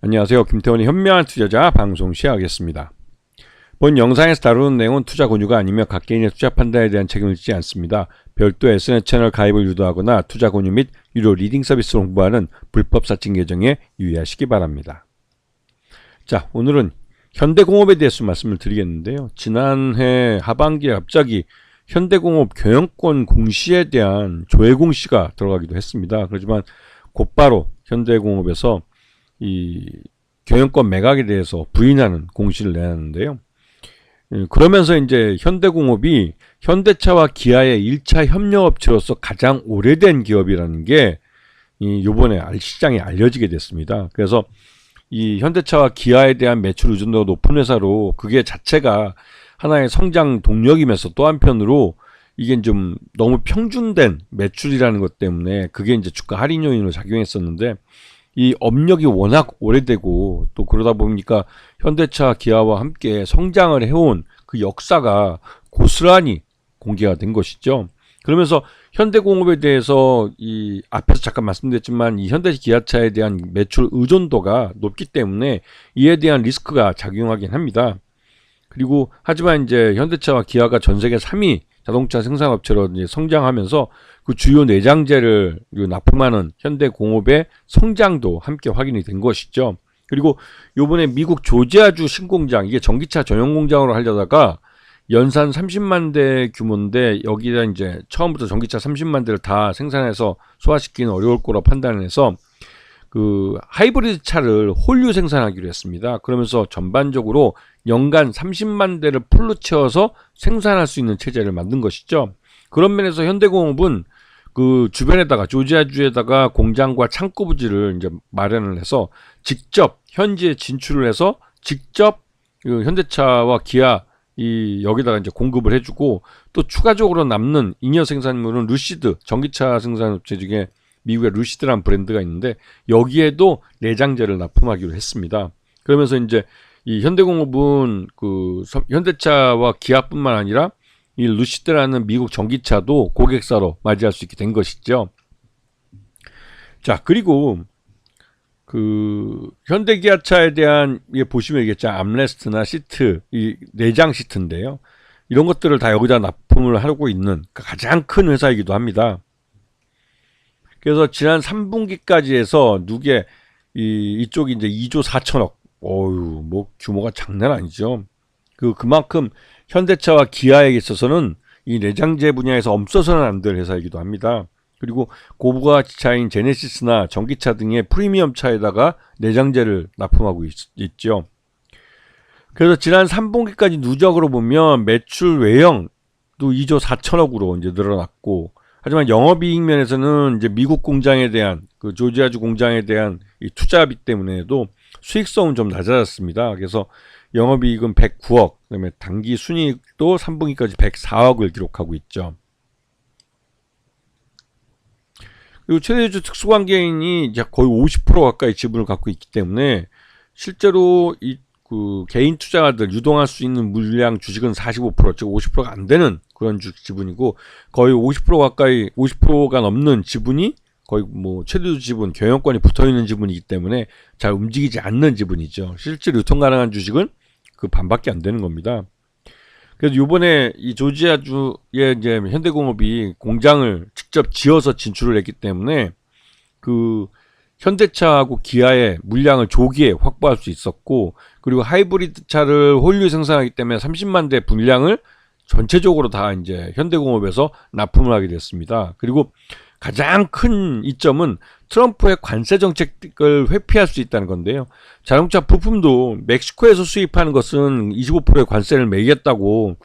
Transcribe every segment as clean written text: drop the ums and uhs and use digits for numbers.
안녕하세요. 김태원의 현명한 투자자 방송 시작하겠습니다. 본 영상에서 다루는 내용은 투자 권유가 아니며 각 개인의 투자 판단에 대한 책임을 지지 않습니다. 별도 SNS 채널 가입을 유도하거나 투자 권유 및 유료 리딩 서비스를 홍보하는 불법 사칭 계정에 유의하시기 바랍니다. 자, 오늘은 현대공업에 대해서 말씀을 드리겠는데요. 지난해 하반기에 갑자기 현대공업 경영권 공시에 대한 조회 공시가 들어가기도 했습니다. 그렇지만 곧바로 현대공업에서 이 경영권 매각에 대해서 부인하는 공시를 내놨는데요. 그러면서 이제 현대공업이 현대차와 기아의 1차 협력업체로서 가장 오래된 기업이라는 게 요번에 시장에 알려지게 됐습니다. 그래서 이 현대차와 기아에 대한 매출 의존도가 높은 회사로 그게 자체가 하나의 성장 동력이면서 또 한편으로 이게 좀 너무 평준된 매출이라는 것 때문에 그게 이제 주가 할인 요인으로 작용했었는데 이 업력이 워낙 오래되고 또 그러다 보니까 현대차 기아와 함께 성장을 해온 그 역사가 고스란히 공개가 된 것이죠. 그러면서 현대공업에 대해서 이 앞에서 잠깐 말씀드렸지만 이 현대기아차에 대한 매출 의존도가 높기 때문에 이에 대한 리스크가 작용하긴 합니다. 그리고 하지만 이제 현대차와 기아가 전 세계 3위 자동차 생산업체로 이제 성장하면서 그 주요 내장재를 납품하는 현대공업의 성장도 함께 확인이 된 것이죠. 그리고 요번에 미국 조지아주 신공장, 이게 전기차 전용 공장으로 하려다가 연산 30만 대 규모인데 여기다 이제 처음부터 전기차 30만 대를 다 생산해서 소화시키는 어려울 거라 판단해서 그 하이브리드 차를 홀류 생산하기로 했습니다. 그러면서 전반적으로 연간 30만 대를 풀로 채워서 생산할 수 있는 체제를 만든 것이죠. 그런 면에서 현대공업은 그 주변에다가 조지아주에다가 공장과 창고 부지를 이제 마련을 해서 직접 현지에 진출을 해서 직접 그 현대차와 기아 여기다가 이제 공급을 해주고 또 추가적으로 남는 잉여 생산물은 루시드 전기차 생산업체 중에 미국의 루시드라는 브랜드가 있는데 여기에도 내장재를 납품하기로 했습니다. 그러면서 이제 이 현대공업은 그 현대차와 기아뿐만 아니라 이 루시드라는 미국 전기차도 고객사로 맞이할 수 있게 된 것이죠. 자, 그리고 그 현대기아차에 대한 보시면 이게 암레스트나 시트, 이 내장 시트인데요. 이런 것들을 다 여기다 납품을 하고 있는 가장 큰 회사이기도 합니다. 그래서 지난 3분기까지 해서 누게 이쪽이 이제 2조 4천억. 어유, 뭐 규모가 장난 아니죠. 그만큼 현대차와 기아에 있어서는 이 내장재 분야에서 없어서는 안 될 회사이기도 합니다. 그리고 고부가치차인 제네시스나 전기차 등의 프리미엄 차에다가 내장재를 납품하고 있죠. 그래서 지난 3분기까지 누적으로 보면 매출 외형도 2조 4천억으로 이제 늘어났고, 하지만 영업이익 면에서는 이제 미국 공장에 대한 그 조지아주 공장에 대한 이 투자비 때문에도 수익성은 좀 낮아졌습니다. 그래서 영업이익은 109억, 그다음에 당기 순이익도 3분기까지 104억을 기록하고 있죠. 그리고 최대주 특수관계인이 이제 거의 50% 가까이 지분을 갖고 있기 때문에 실제로 그 개인 투자자들 유동할 수 있는 물량 주식은 45%, 즉 50%가 안 되는 그런 지분이고 거의 50% 가까이 50%가 넘는 지분이 거의 뭐 최대주 지분, 경영권이 붙어 있는 지분이기 때문에 잘 움직이지 않는 지분이죠. 실제로 유통 가능한 주식은 그 반밖에 안 되는 겁니다. 그래서 이번에 이 조지아주에 이제 현대공업이 공장을 직접 지어서 진출을 했기 때문에 그 현대차하고 기아의 물량을 조기에 확보할 수 있었고, 그리고 하이브리드 차를 홀류 생산하기 때문에 30만 대 분량을 전체적으로 다 이제 현대공업에서 납품을 하게 됐습니다. 그리고 가장 큰 이점은 트럼프의 관세 정책을 회피할 수 있다는 건데요. 자동차 부품도 멕시코에서 수입하는 것은 25%의 관세를 매기겠다고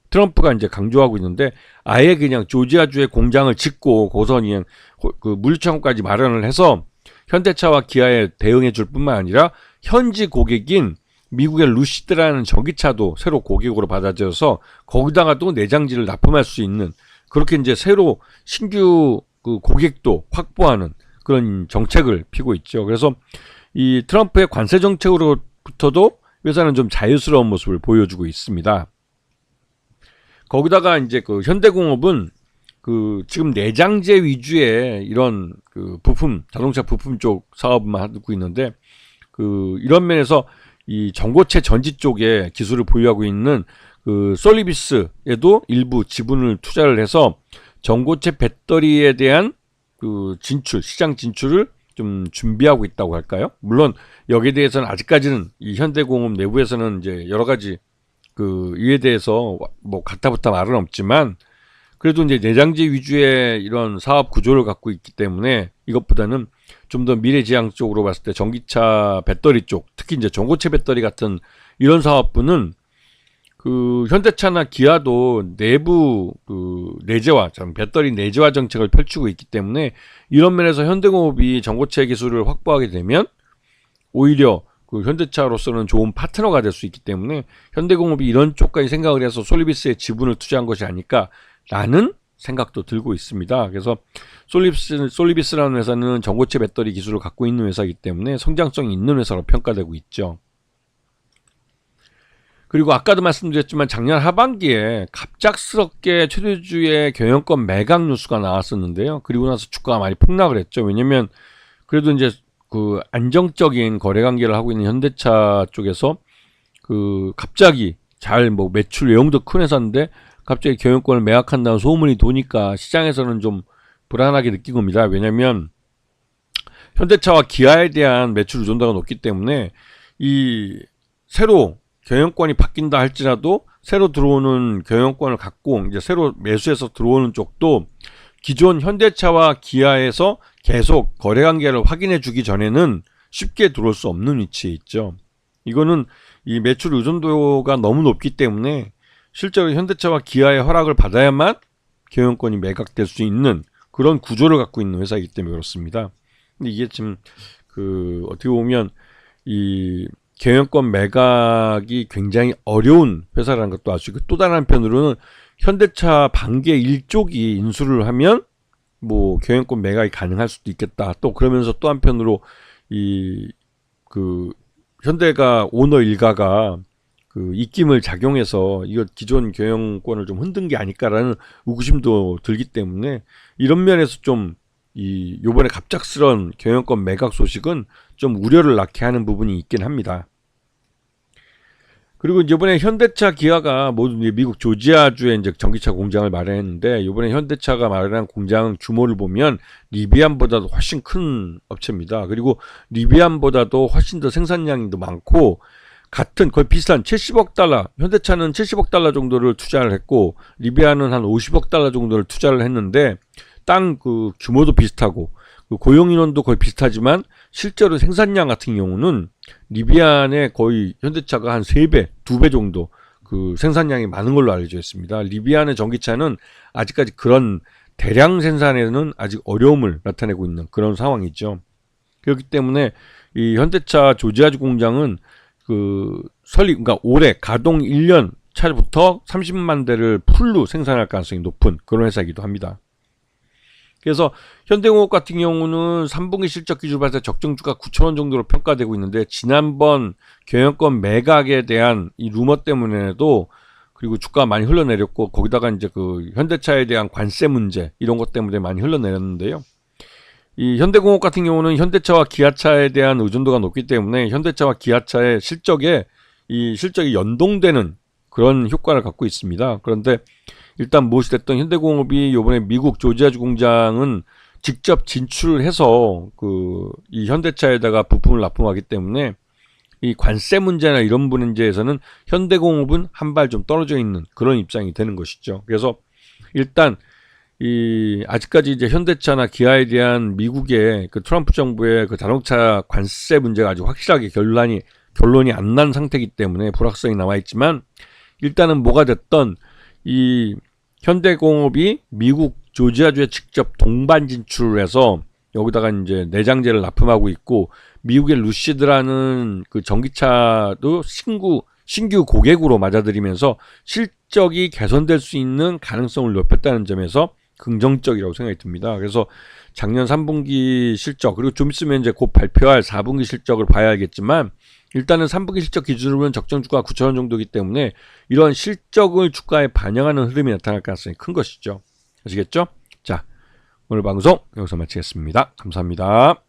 트럼프가 이제 강조하고 있는데 아예 그냥 조지아주에 공장을 짓고 고선 그냥 그 물류창고까지 마련을 해서 현대차와 기아에 대응해 줄 뿐만 아니라 현지 고객인 미국의 루시드라는 전기차도 새로 고객으로 받아들여서 거기다가 또 내장재를 납품할 수 있는, 그렇게 이제 새로 신규 그 고객도 확보하는 그런 정책을 피고 있죠. 그래서 이 트럼프의 관세 정책으로부터도 회사는 좀 자유스러운 모습을 보여주고 있습니다. 거기다가 이제 그 현대공업은 그 지금 내장재 위주의 이런 그 부품, 자동차 부품 쪽 사업만 하고 있는데 이런 면에서 이 전고체 전지 쪽에 기술을 보유하고 있는 솔리비스에도 일부 지분을 투자를 해서 전고체 배터리에 대한 시장 진출을 좀 준비하고 있다고 할까요? 물론 여기에 대해서는 아직까지는 이 현대공업 내부에서는 이제 여러 가지 이에 대해서 뭐 가타부타 말은 없지만, 그래도 이제 내장재 위주의 이런 사업 구조를 갖고 있기 때문에 이것보다는 좀 더 미래지향적으로 봤을 때 전기차 배터리 쪽, 특히 이제 전고체 배터리 같은 이런 사업부는 현대차나 기아도 내부 내재화, 배터리 내재화 정책을 펼치고 있기 때문에 이런 면에서 현대공업이 전고체 기술을 확보하게 되면 오히려 현대차로서는 좋은 파트너가 될 수 있기 때문에 현대공업이 이런 쪽까지 생각을 해서 솔리비스에 지분을 투자한 것이 아닐까라는 생각도 들고 있습니다. 그래서 솔리비스라는 회사는 전고체 배터리 기술을 갖고 있는 회사이기 때문에 성장성이 있는 회사로 평가되고 있죠. 그리고 아까도 말씀드렸지만 작년 하반기에 갑작스럽게 최대주의 경영권 매각 뉴스가 나왔었는데요. 그리고 나서 주가가 많이 폭락을 했죠. 왜냐면 그래도 이제 안정적인 거래 관계를 하고 있는 현대차 쪽에서 갑자기 매출 내용도 큰 회사인데 갑자기 경영권을 매각한다는 소문이 도니까 시장에서는 좀 불안하게 느낀 겁니다. 왜냐면 현대차와 기아에 대한 매출 의존도가 높기 때문에 새로 경영권이 바뀐다 할지라도 새로 들어오는 경영권을 갖고 이제 새로 매수해서 들어오는 쪽도 기존 현대차와 기아에서 계속 거래관계를 확인해 주기 전에는 쉽게 들어올 수 없는 위치에 있죠. 이거는 이 매출 의존도가 너무 높기 때문에 실제로 현대차와 기아의 허락을 받아야만 경영권이 매각될 수 있는 그런 구조를 갖고 있는 회사이기 때문에 그렇습니다. 근데 이게 지금 어떻게 보면 이 경영권 매각이 굉장히 어려운 회사라는 것도 아시고, 또 다른 한편으로는 현대차 반개 1쪽이 인수를 하면 뭐 경영권 매각이 가능할 수도 있겠다. 또 그러면서 또 한편으로 현대가 오너 일가가 입김을 작용해서 이거 기존 경영권을 좀 흔든 게 아닐까라는 의구심도 들기 때문에 이런 면에서 좀 요번에 갑작스런 경영권 매각 소식은 좀 우려를 낳게 하는 부분이 있긴 합니다. 그리고 이번에 현대차 기아가 모두 미국 조지아주에 이제 전기차 공장을 마련했는데, 이번에 현대차가 마련한 공장 규모를 보면 리비안보다도 훨씬 큰 업체입니다. 그리고 리비안보다도 훨씬 더 생산량이 더 많고, 거의 비슷한 70억 달러, 현대차는 70억 달러 정도를 투자를 했고, 리비안은 한 50억 달러 정도를 투자를 했는데, 땅 규모도 비슷하고, 고용 인원도 거의 비슷하지만, 실제로 생산량 같은 경우는 리비안의 거의 현대차가 한 3배, 2배 정도 생산량이 많은 걸로 알려져 있습니다. 리비안의 전기차는 아직까지 그런 대량 생산에는 아직 어려움을 나타내고 있는 그런 상황이죠. 그렇기 때문에 이 현대차 조지아주 공장은 그러니까 올해 가동 1년 차부터 30만 대를 풀로 생산할 가능성이 높은 그런 회사이기도 합니다. 그래서 현대공업 같은 경우는 3분기 실적 기준으로 봤을 때 적정주가 9,000원 정도로 평가되고 있는데, 지난번 경영권 매각에 대한 이 루머 때문에도, 그리고 주가가 많이 흘러내렸고, 거기다가 이제 현대차에 대한 관세 문제 이런 것 때문에 많이 흘러내렸는데요. 이 현대공업 같은 경우는 현대차와 기아차에 대한 의존도가 높기 때문에 현대차와 기아차의 실적이 연동되는 그런 효과를 갖고 있습니다. 그런데 일단 무엇이 됐든 현대공업이 이번에 미국 조지아주 공장은 직접 진출을 해서 이 현대차에다가 부품을 납품하기 때문에 이 관세 문제나 이런 문제에서는 현대공업은 한 발 좀 떨어져 있는 그런 입장이 되는 것이죠. 그래서 일단 아직까지 이제 현대차나 기아에 대한 미국의 트럼프 정부의 자동차 관세 문제가 아주 확실하게 결론이 안 난 상태이기 때문에 불확성이 남아 있지만, 일단은 뭐가 됐던 이 현대공업이 미국 조지아주에 직접 동반 진출을 해서 여기다가 이제 내장재를 납품하고 있고, 미국의 루시드라는 전기차도 신규 고객으로 맞아들이면서 실적이 개선될 수 있는 가능성을 높였다는 점에서 긍정적이라고 생각이 듭니다. 그래서 작년 3분기 실적, 그리고 좀 있으면 이제 곧 발표할 4분기 실적을 봐야 알겠지만, 일단은 3분기 실적 기준으로는 적정주가 9,000원 정도이기 때문에 이런 실적을 주가에 반영하는 흐름이 나타날 가능성이 큰 것이죠. 아시겠죠? 자, 오늘 방송 여기서 마치겠습니다. 감사합니다.